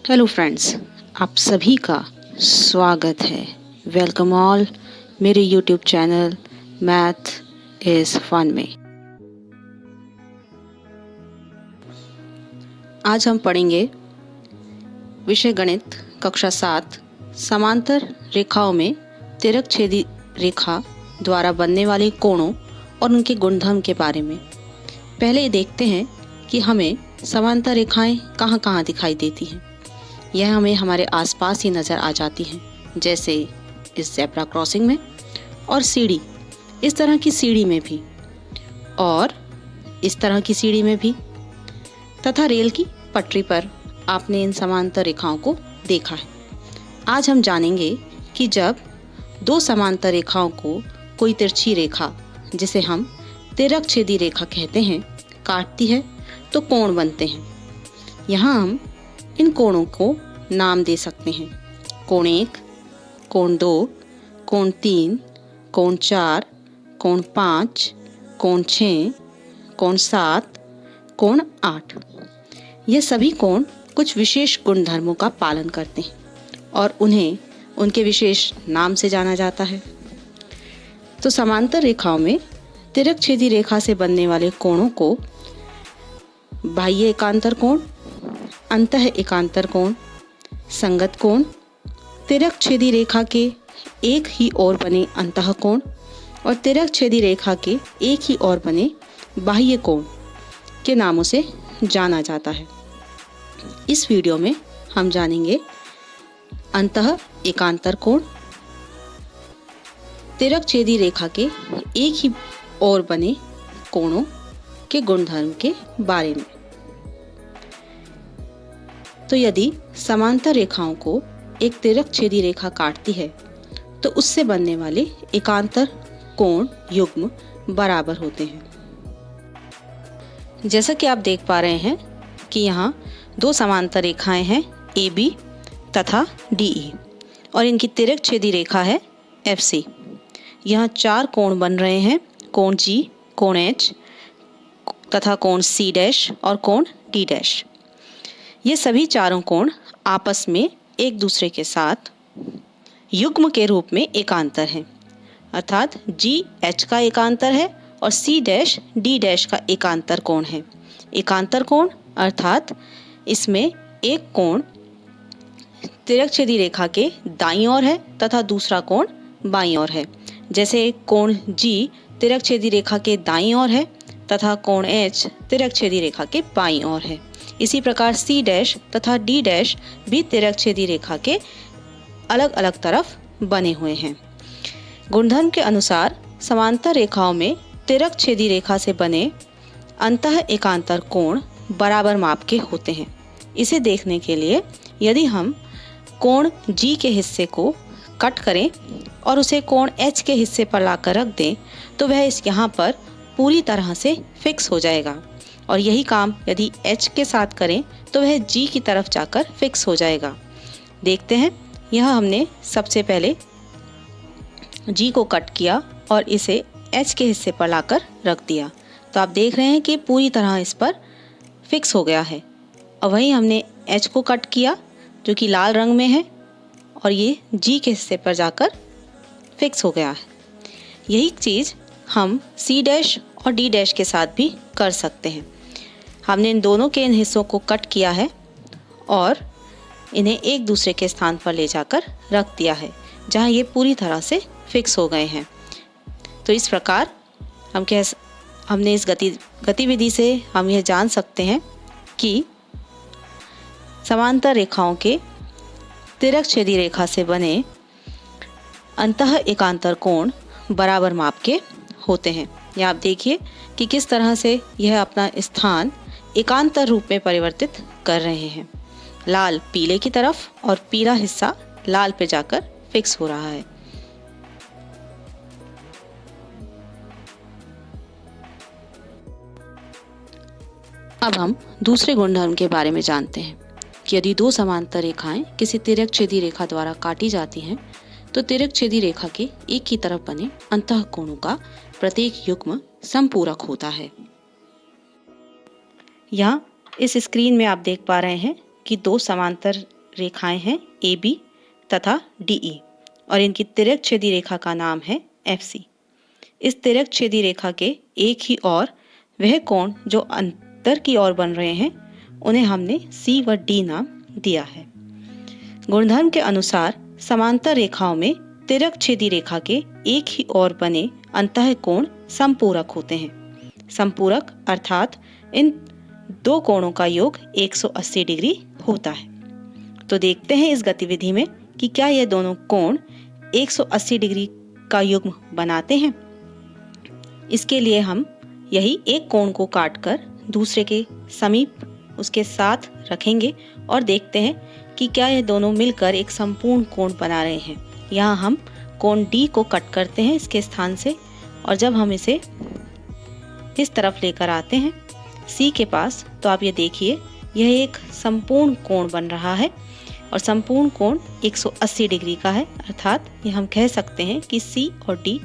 Hello friends, आप सभी का स्वागत है। वेलकम ऑल मेरे YouTube channel Math Is Fun में। आज हम पढ़ेंगे विषय गणित कक्षा 7 समांतर रेखाओं में तिर्यकछेदी रेखा द्वारा बनने वाले कोणों और उनके गुणधर्म के बारे में। पहले देखते हैं कि हमें समांतर रेखाएं कहाँ कहाँ दिखाई देती हैं। यह हमें हमारे आसपास ही नज़र आ जाती हैं, जैसे इस ज़ेब्रा क्रॉसिंग में और सीढ़ी, इस तरह की सीढ़ी में भी और इस तरह की सीढ़ी में भी, तथा रेल की पटरी पर आपने इन समांतर रेखाओं को देखा है। आज हम जानेंगे कि जब दो समांतर रेखाओं को कोई तिरछी रेखा, जिसे हम तिर्यकछेदी रेखा कहते हैं, काटती है तो कोण बनते हैं। यहाँ हम इन कोणों को नाम दे सकते हैं। कोण 1, कोण 2, कोण 3, कोण 4, कोण 5, कोण 6, कोण 7, कोण 8। ये सभी कोण कुछ विशेष गुणधर्मों का पालन करते हैं और उन्हें उनके विशेष नाम से जाना जाता है। तो समांतर रेखाओं में तिर्यकछेदी रेखा से बनने वाले कोणों को बाह्य एकांतर कोण, अंतः एकांतर कोण, संगत कोण, तिर्यकछेदी रेखा के एक ही ओर बने अंतः कोण और तिर्यकछेदी रेखा के एक ही ओर बने बाह्य कोण के नामों से जाना जाता है। इस वीडियो में हम जानेंगे अंतः एकांतर कोण, तिर्यकछेदी रेखा के एक ही ओर बने कोणों के गुणधर्म के बारे में। तो यदि समांतर रेखाओं को एक तिर्यकछेदी रेखा काटती है तो उससे बनने वाले एकांतर कोण युग्म बराबर होते हैं। जैसा कि आप देख पा रहे हैं कि यहाँ दो समांतर रेखाएं हैं AB तथा DE और इनकी तिर्यकछेदी रेखा है FC। यहाँ 4 कोण बन रहे हैं, कोण G, कोण H तथा कोण C' और कोण D'। ये सभी चारों कोण आपस में एक दूसरे के साथ युग्म के रूप में एकांतर हैं, अर्थात GH का एकांतर है और C' D' का एकांतर कोण है। एकांतर कोण अर्थात इसमें एक कोण तिर्यकछेदी रेखा के दाईं ओर है तथा दूसरा कोण बाईं ओर है। जैसे कोण G तिर्यकछेदी रेखा के दाईं ओर है तथा कोण H तिर्यकछेदी रेखा के बाईं ओर है। इसी प्रकार C' तथा D' भी तिर्यकछेदी रेखा के अलग अलग तरफ बने हुए हैं। गुणधर्म के अनुसार समांतर रेखाओं में तिर्यकछेदी रेखा से बने अंतः एकांतर कोण बराबर माप के होते हैं। इसे देखने के लिए यदि हम कोण G के हिस्से को कट करें और उसे कोण H के हिस्से पर लाकर रख दें तो वह यहाँ पर पूरी तरह से फिक्स हो जाएगा और यही काम यदि H के साथ करें तो वह G की तरफ जाकर फिक्स हो जाएगा। देखते हैं, यह हमने सबसे पहले G को कट किया और इसे H के हिस्से पर लाकर रख दिया तो आप देख रहे हैं कि पूरी तरह इस पर फिक्स हो गया है। और वहीं हमने H को कट किया जो कि लाल रंग में है और ये G के हिस्से पर जाकर फिक्स हो गया है। यही चीज़ हम C' और D' के साथ भी कर सकते हैं। हमने इन दोनों के इन हिस्सों को कट किया है और इन्हें एक दूसरे के स्थान पर ले जाकर रख दिया है जहां ये पूरी तरह से फिक्स हो गए हैं। तो इस प्रकार हमने इस गतिविधि से हम यह जान सकते हैं कि समांतर रेखाओं के तिर्यकछेदी रेखा से बने अंतः एकांतर कोण बराबर माप के होते हैं। या आप देखिए कि किस तरह से यह अपना स्थान एकांतर रूप में परिवर्तित कर रहे हैं। लाल पीले की तरफ और पीला हिस्सा लाल पे जाकर फिक्स हो रहा है। अब हम दूसरे गुणधर्म के बारे में जानते हैं कि यदि दो समांतर रेखाएं किसी तिर्यकछेदी रेखा द्वारा काटी जाती हैं तो तिर्यकछेदी रेखा के एक ही तरफ बने अंतः कोणों का प्रत्येक युग्म समपूरक होता है। यहाँ इस स्क्रीन में आप देख पा रहे हैं कि दो समांतर रेखाएं हैं AB तथा DE और इनकी तिर्यकछेदी रेखा का नाम है FC। इस तिर्यकछेदी रेखा के एक ही और वह कोण जो अंतर की ओर बन रहे हैं उन्हें हमने C व D नाम दिया है। गुणधर्म के अनुसार समांतर रेखाओं में तिर्यकछेदी रेखा के एक ही ओर बने अंतःकोण समपूरक होते हैं। समपूरक अर्थात इन दो कोणों का योग 180 डिग्री होता है। तो देखते हैं इस गतिविधि में कि क्या ये दोनों कोण 180 डिग्री का युग्म बनाते हैं। इसके लिए हम यही एक कोण को काटकर दूसरे के समीप उसके साथ रखेंगे और देखते हैं कि क्या ये दोनों मिलकर एक संपूर्ण कोण बना रहे हैं। यहाँ हम कोण D को कट करते हैं इसके स्थान से और जब हम इसे इस तरफ लेकर आते हैं C के पास, तो आप ये देखिए यह एक संपूर्ण कोण बन रहा है और संपूर्ण कोण 180 डिग्री का है, अर्थात ये हम कह सकते हैं कि C और D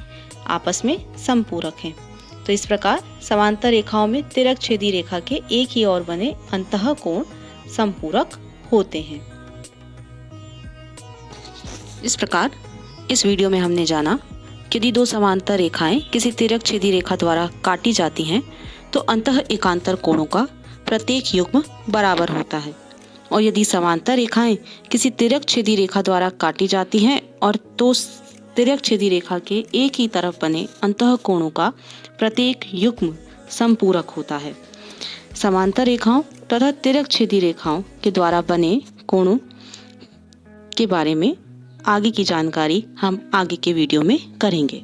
आपस में समपूरक हैं। तो इस प्रकार समांतर रेखाओं में तिर्यकछेदी रेखा के एक ही ओर बने अंतःकोण समपूरक होते हैं। इस प्रकार इस वीडियो में हमने जाना कि यदि दो समांतर रेखाएं किसी तिर्यकछेदी रेखा द्वारा काटी जाती हैं तो अंतः एकांतर कोणों का प्रत्येक युग्म बराबर होता है, और यदि समांतर रेखाएं किसी तिर्यकछेदी रेखा द्वारा काटी जाती हैं और तो तिर्यकछेदी रेखा के एक ही तरफ बने अंतःकोणों का प्रत्येक युग्म समपूरक होता है। समांतर रेखाओं तथा तिर्यकछेदी रेखाओं के द्वारा बने कोणों के बारे में आगे की जानकारी हम आगे के वीडियो में करेंगे।